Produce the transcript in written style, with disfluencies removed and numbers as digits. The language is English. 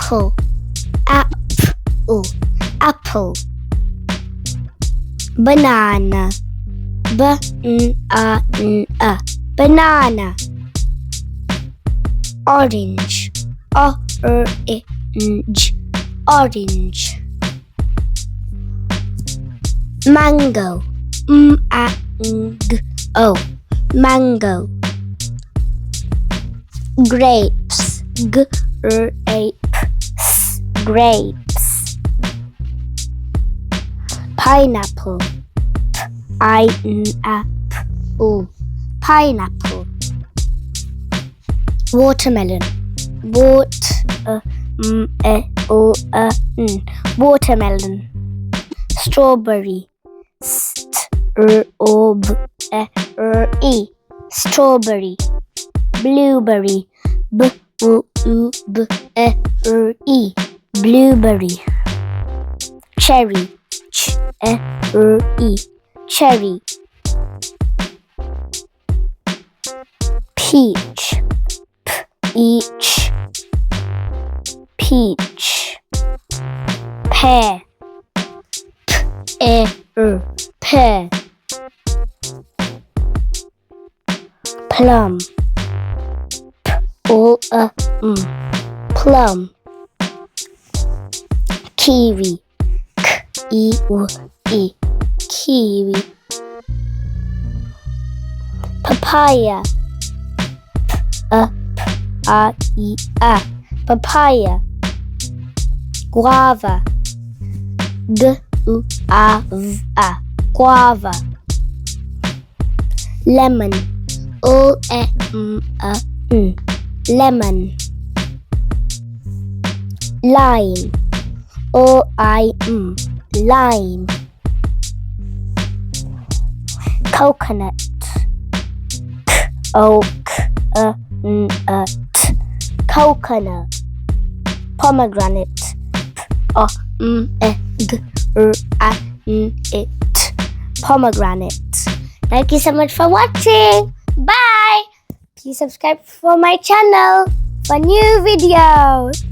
apple, apple, apple. Banana, banana, banana. Orange, orange, orange. Mango, mango, mango. Grapes, grapes, grapes. Pineapple, pineapple, pineapple. Watermelon, watermelon. Strawberry, strawberry, strawberry. Blueberry, blueberry, blueberry. Cherry, cherry, cherry. Peach, peach, peach. Pear, pear. Plum, plum. Kiwi, kiwi. Papaya, papaya. Guava, guava. Lemon, lemon. Lime, lime. Coconut, coconut. Pomegranate, pomegranate. Thank you so much for watching. Bye. Please subscribe for my channel for new videos.